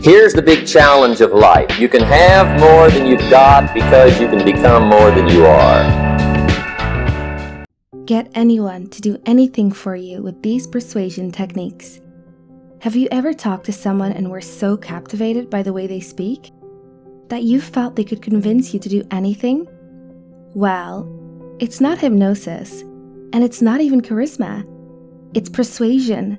Here's the big challenge of life. You can have more than you've got because you can become more than you are. Get anyone to do anything for you with these persuasion techniques. Have you ever talked to someone and were so captivated by the way they speak that you felt they could convince you to do anything? Well, it's not hypnosis, and it's not even charisma. It's persuasion.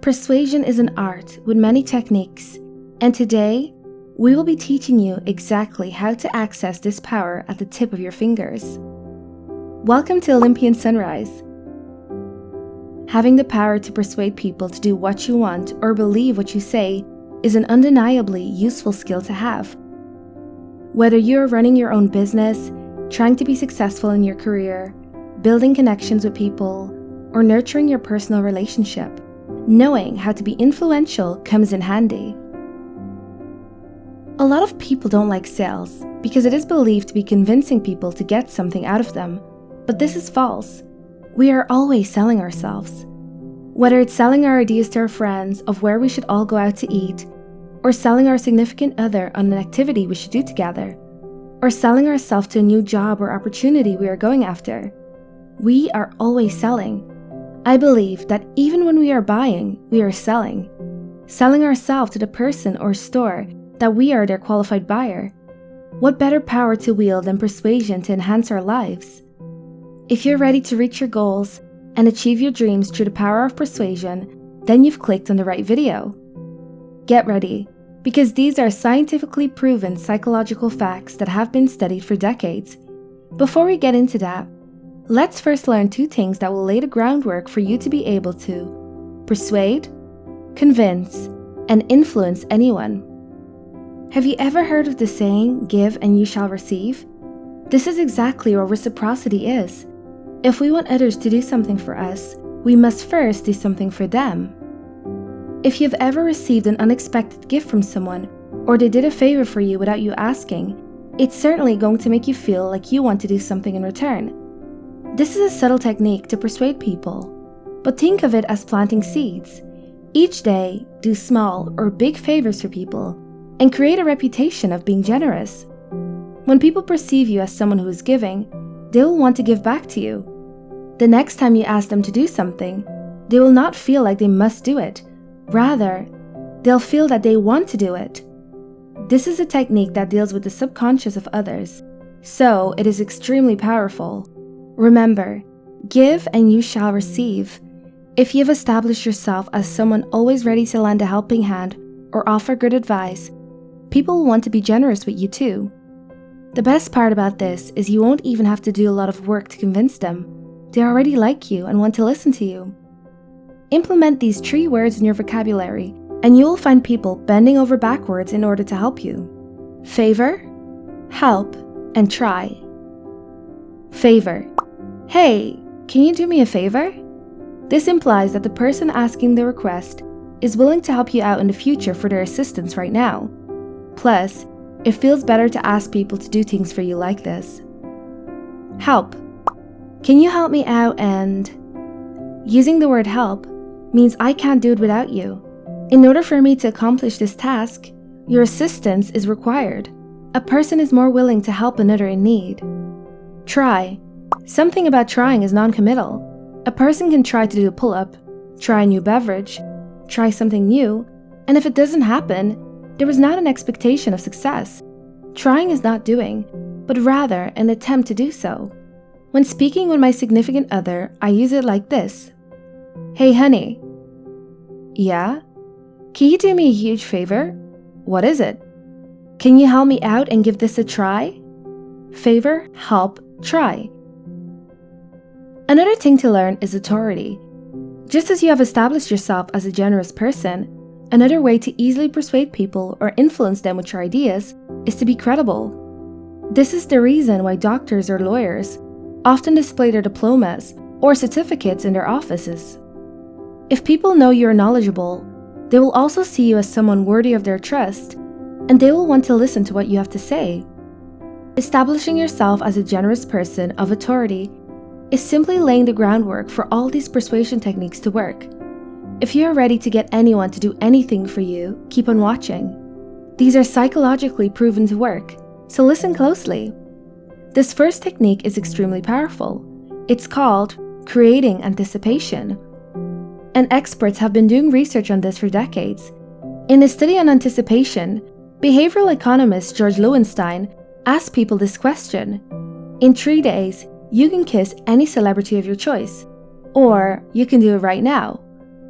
Persuasion is an art with many techniques, and today, we will be teaching you exactly how to access this power at the tip of your fingers. Welcome to Olympian Sunrise. Having the power to persuade people to do what you want or believe what you say is an undeniably useful skill to have. Whether you're running your own business, trying to be successful in your career, building connections with people, or nurturing your personal relationship, knowing how to be influential comes in handy. A lot of people don't like sales because it is believed to be convincing people to get something out of them, but this is false. We are always selling ourselves. Whether it's selling our ideas to our friends of where we should all go out to eat, or selling our significant other on an activity we should do together, or selling ourselves to a new job or opportunity we are going after. We are always selling. I believe that even when we are buying, we are selling. Selling ourselves to the person or store that we are their qualified buyer. What better power to wield than persuasion to enhance our lives? If you're ready to reach your goals and achieve your dreams through the power of persuasion, then you've clicked on the right video. Get ready, because these are scientifically proven psychological facts that have been studied for decades. Before we get into that, let's first learn two things that will lay the groundwork for you to be able to persuade, convince, and influence anyone. Have you ever heard of the saying, "Give and you shall receive"? This is exactly what reciprocity is. If we want others to do something for us, we must first do something for them. If you've ever received an unexpected gift from someone, or they did a favor for you without you asking, it's certainly going to make you feel like you want to do something in return. This is a subtle technique to persuade people, but think of it as planting seeds. Each day, do small or big favors for people, and create a reputation of being generous. When people perceive you as someone who is giving, they will want to give back to you. The next time you ask them to do something, they will not feel like they must do it. Rather, they'll feel that they want to do it. This is a technique that deals with the subconscious of others, so it is extremely powerful. Remember, give and you shall receive. If you've established yourself as someone always ready to lend a helping hand or offer good advice, people will want to be generous with you too. The best part about this is you won't even have to do a lot of work to convince them. They already like you and want to listen to you. Implement these 3 words in your vocabulary, and you will find people bending over backwards in order to help you. Favor, help, and try. Favor. Hey, can you do me a favor? This implies that the person asking the request is willing to help you out in the future for their assistance right now. Plus, it feels better to ask people to do things for you like this. Help. Can you help me out and... Using the word help means I can't do it without you. In order for me to accomplish this task, your assistance is required. A person is more willing to help another in need. Try. Something about trying is non-committal. A person can try to do a pull-up, try a new beverage, try something new, and if it doesn't happen, there is not an expectation of success. Trying is not doing, but rather an attempt to do so. When speaking with my significant other, I use it like this. Hey honey. Yeah? Can you do me a huge favor? What is it? Can you help me out and give this a try? Favor, help, try. Another thing to learn is authority. Just as you have established yourself as a generous person, another way to easily persuade people or influence them with your ideas is to be credible. This is the reason why doctors or lawyers often display their diplomas or certificates in their offices. If people know you are knowledgeable, they will also see you as someone worthy of their trust, and they will want to listen to what you have to say. Establishing yourself as a generous person of authority is simply laying the groundwork for all these persuasion techniques to work. If you are ready to get anyone to do anything for you, keep on watching. These are psychologically proven to work, so listen closely. This first technique is extremely powerful. It's called creating anticipation. And experts have been doing research on this for decades. In a study on anticipation, behavioral economist George Lowenstein asked people this question: in 3 days, you can kiss any celebrity of your choice, or you can do it right now.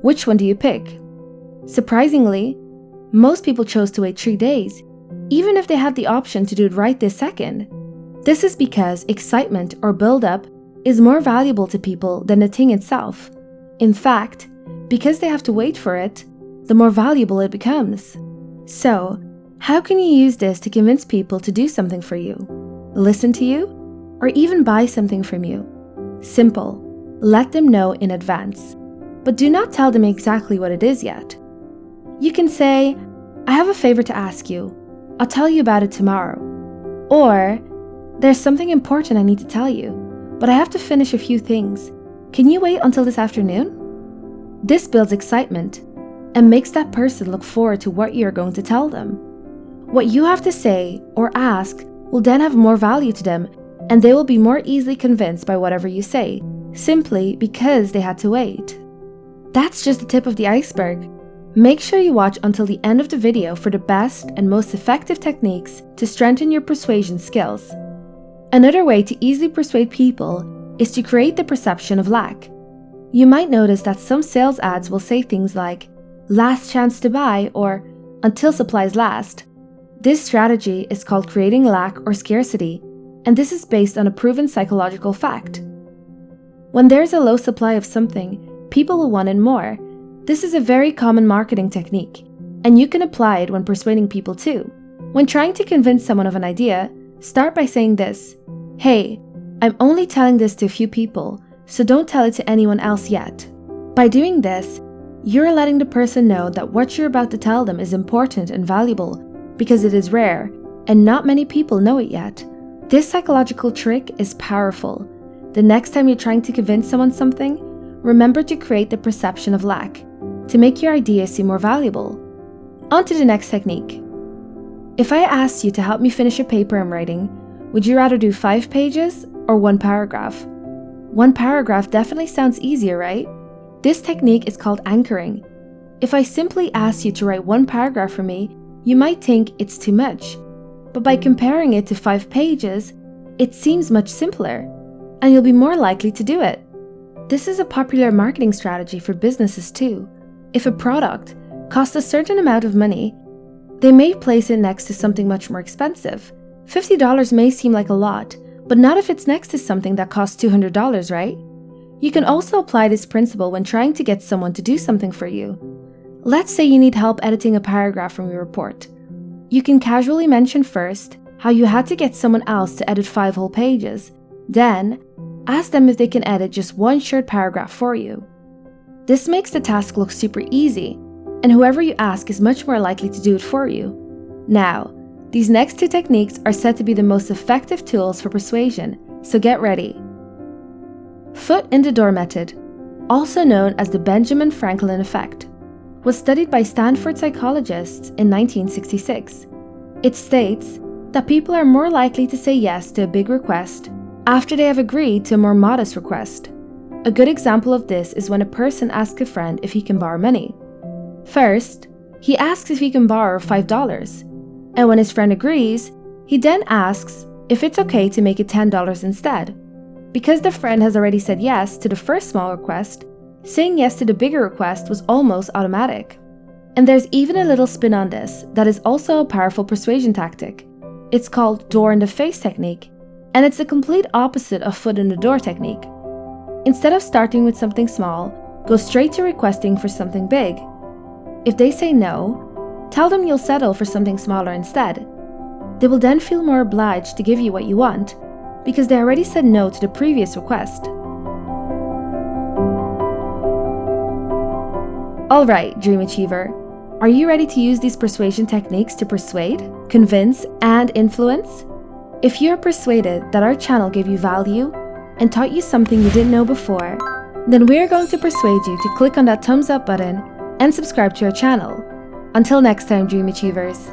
Which one do you pick? Surprisingly, most people chose to wait 3 days, even if they had the option to do it right this second. This is because excitement or build-up is more valuable to people than the thing itself. In fact, because they have to wait for it, the more valuable it becomes. So, how can you use this to convince people to do something for you, listen to you, or even buy something from you? Simple. Let them know in advance. But do not tell them exactly what it is yet. You can say, I have a favor to ask you. I'll tell you about it tomorrow. Or, there's something important I need to tell you, but I have to finish a few things. Can you wait until this afternoon? This builds excitement and makes that person look forward to what you're going to tell them. What you have to say or ask will then have more value to them, and they will be more easily convinced by whatever you say, simply because they had to wait. That's just the tip of the iceberg. Make sure you watch until the end of the video for the best and most effective techniques to strengthen your persuasion skills. Another way to easily persuade people is to create the perception of lack. You might notice that some sales ads will say things like, last chance to buy, or until supplies last. This strategy is called creating lack or scarcity, and this is based on a proven psychological fact. When there's a low supply of something, people will want it more. This is a very common marketing technique, and you can apply it when persuading people too. When trying to convince someone of an idea, start by saying this: hey, I'm only telling this to a few people, so don't tell it to anyone else yet. By doing this, you're letting the person know that what you're about to tell them is important and valuable because it is rare, and not many people know it yet. This psychological trick is powerful. The next time you're trying to convince someone something, remember to create the perception of lack, to make your idea seem more valuable. On to the next technique. If I asked you to help me finish a paper I'm writing, would you rather do 5 pages or 1 paragraph? 1 paragraph definitely sounds easier, right? This technique is called anchoring. If I simply ask you to write 1 paragraph for me, you might think it's too much. But by comparing it to 5 pages, it seems much simpler, and you'll be more likely to do it. This is a popular marketing strategy for businesses too. If a product costs a certain amount of money, they may place it next to something much more expensive. $50 may seem like a lot, but not if it's next to something that costs $200, right? You can also apply this principle when trying to get someone to do something for you. Let's say you need help editing a paragraph from your report. You can casually mention first how you had to get someone else to edit 5 whole pages. Then, ask them if they can edit just 1 short paragraph for you. This makes the task look super easy, and whoever you ask is much more likely to do it for you. Now, these next 2 techniques are said to be the most effective tools for persuasion, so get ready. Foot in the door method, also known as the Benjamin Franklin effect, was studied by Stanford psychologists in 1966. It states that people are more likely to say yes to a big request after they have agreed to a more modest request. A good example of this is when a person asks a friend if he can borrow money. First, he asks if he can borrow $5, and when his friend agrees, he then asks if it's okay to make it $10 instead. Because the friend has already said yes to the first small request, saying yes to the bigger request was almost automatic. And there's even a little spin on this that is also a powerful persuasion tactic. It's called door in the face technique, and it's the complete opposite of foot in the door technique. Instead of starting with something small, go straight to requesting for something big. If they say no, tell them you'll settle for something smaller instead. They will then feel more obliged to give you what you want, because they already said no to the previous request. Alright, Dream Achiever, are you ready to use these persuasion techniques to persuade, convince, and influence? If you're persuaded that our channel gave you value and taught you something you didn't know before, then we're going to persuade you to click on that thumbs up button and subscribe to our channel. Until next time, Dream Achievers.